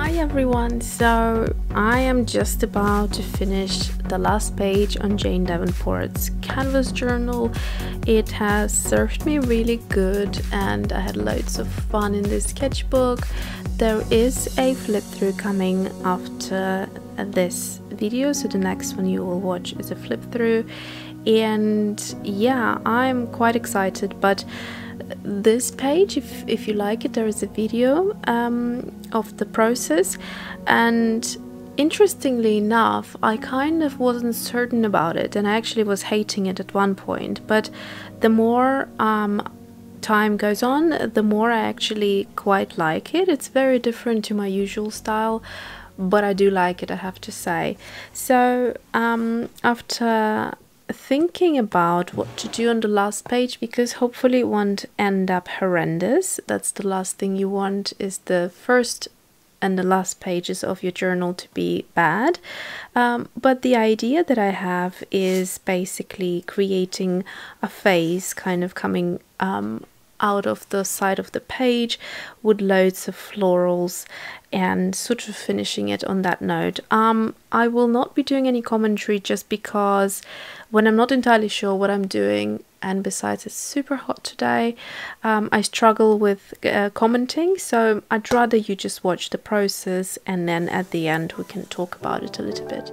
Hi everyone, so I am just about to finish the last page on Jane Davenport's Canvas Journal. It has served me really good and I had loads of fun in this sketchbook. There is a flip through coming after this video, so the next one you will watch is a flip through, and yeah, I'm quite excited. But this page, if you like it, there is a video of the process, and interestingly enough I kind of wasn't certain about it and I actually was hating it at one point, but the more time goes on, the more I actually quite like it. It's very different to my usual style, but I do like it, I have to say. So after thinking about what to do on the last page, because hopefully it won't end up horrendous, that's the last thing you want, is the first and the last pages of your journal to be bad, but the idea that I have is basically creating a face kind of coming out of the side of the page with loads of florals and sort of finishing it on that note. I will not be doing any commentary just because when I'm not entirely sure what I'm doing, and besides it's super hot today, I struggle with commenting, so I'd rather you just watch the process and then at the end we can talk about it a little bit.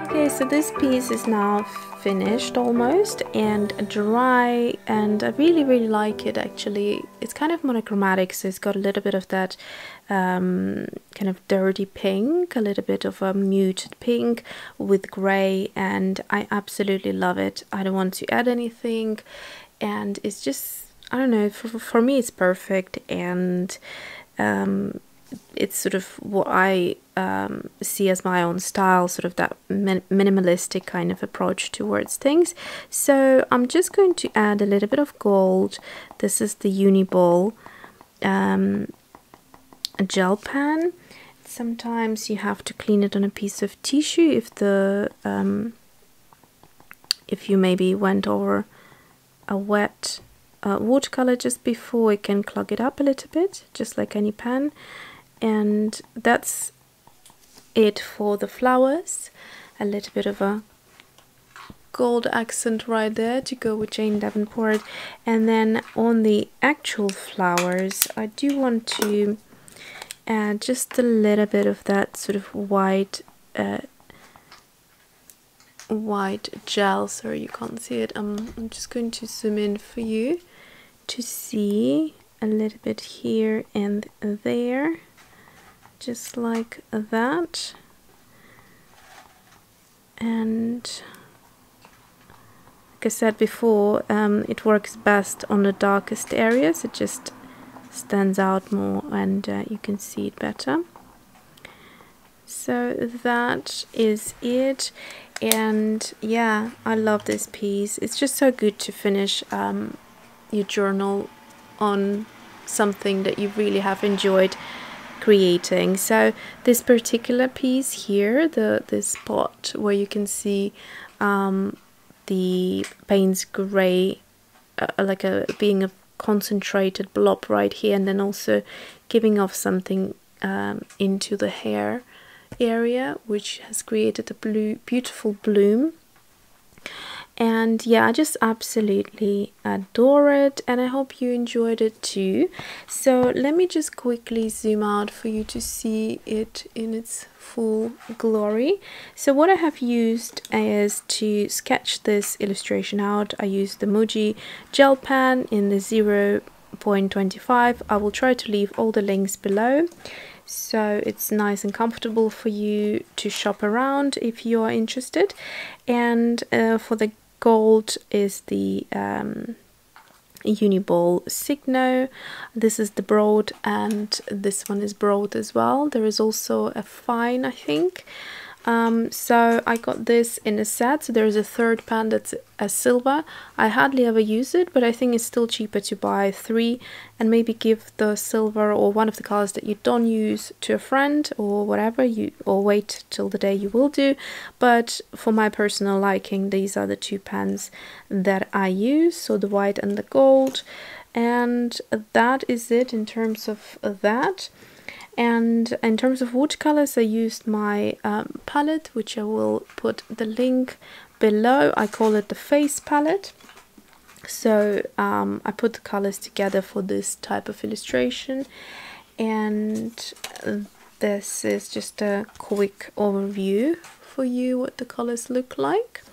Okay, so this piece is now finished almost and dry, and I really like it actually. It's kind of monochromatic, so it's got a little bit of that kind of dirty pink, a little bit of a muted pink with grey, and I absolutely love it. I don't want to add anything, and it's just, I don't know, for me it's perfect, and it's sort of what I see as my own style, sort of that minimalistic kind of approach towards things. So I'm just going to add a little bit of gold. This is the Uniball Gel Pen. Sometimes you have to clean it on a piece of tissue if the if you maybe went over a wet watercolor just before, it can clog it up a little bit, just like any pen. And that's it for the flowers. A little bit of a gold accent right there to go with Jane Davenport. And then on the actual flowers, I do want to add just a little bit of that sort of white gel. Sorry, you can't see it. I'm just going to zoom in for you to see a little bit here and there, just like that. And like I said before, it works best on the darkest areas. It just stands out more, and you can see it better. So that is it. And yeah, I love this piece. It's just so good to finish your journal on something that you really have enjoyed creating. So this particular piece here, this spot where you can see the Payne's grey, like being a concentrated blob right here, and then also giving off something into the hair area, which has created a beautiful bloom. And yeah, I just absolutely adore it, and I hope you enjoyed it too. So let me just quickly zoom out for you to see it in its full glory. So what I have used is to sketch this illustration out. I used the Muji Gel Pen in the 0.25. I will try to leave all the links below, so it's nice and comfortable for you to shop around if you are interested. And for the gold is the Uniball Signo. This is the broad, and this one is broad as well. There is also a fine, I think. So I got this in a set. So there is a third pen that's a silver. I hardly ever use it, but I think it's still cheaper to buy 3 and maybe give the silver or one of the colors that you don't use to a friend or whatever, or wait till the day you will do. But for my personal liking, these are the 2 pens that I use, so the white and the gold. And that is it in terms of that. And in terms of watercolors, I used my palette, which I will put the link below. I call it the face palette. So I put the colors together for this type of illustration. And this is just a quick overview for you what the colors look like.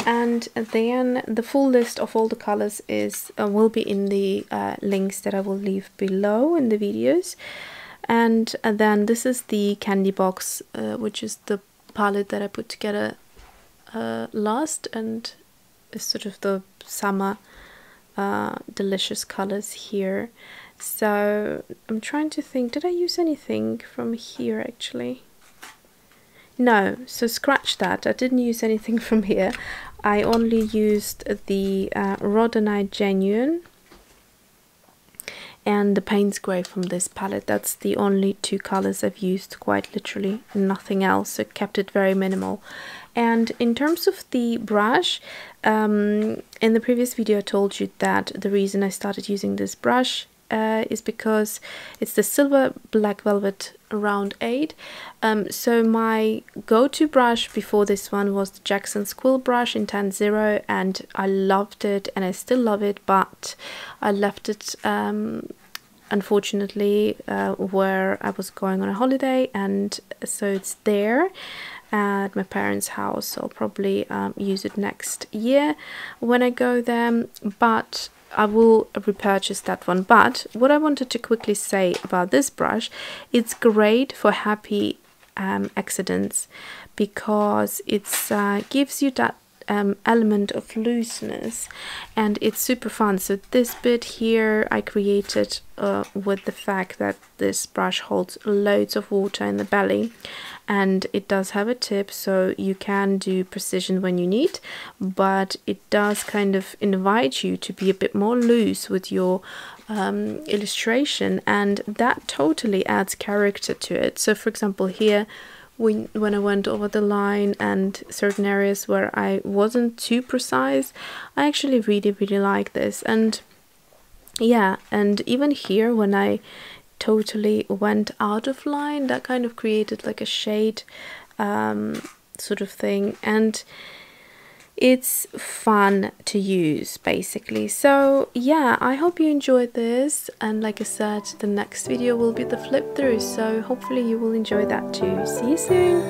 And then the full list of all the colors is will be in the links that I will leave below in the videos. And then this is the candy box, which is the palette that I put together last, and is sort of the summer delicious colors here. So I'm trying to think, did I use anything from here actually? No, so scratch that. I didn't use anything from here. I only used the Rhodonite Genuine and the Payne's Grey from this palette. That's the only 2 colors I've used, quite literally nothing else. So kept it very minimal. And in terms of the brush, in the previous video I told you that the reason I started using this brush is because it's the Silver Black Velvet Round 8. So my go-to brush before this one was the Jackson's Quill brush in 10-0, and I loved it and I still love it, but I left it unfortunately where I was going on a holiday, and so it's there. at my parents' house, so I'll probably use it next year when I go there, but I will repurchase that one. But what I wanted to quickly say about this brush, it's great for happy accidents because it gives you that element of looseness, and it's super fun. So this bit here I created with the fact that this brush holds loads of water in the belly, and it does have a tip, so you can do precision when you need, but it does kind of invite you to be a bit more loose with your illustration, and that totally adds character to it. So for example here, when I went over the line and certain areas where I wasn't too precise, I actually really like this. And yeah, and even here when I totally went out of line, that kind of created like a shade sort of thing, and it's fun to use basically. So yeah, I hope you enjoyed this, and like I said, the next video will be the flip through, so hopefully you will enjoy that too. See you soon.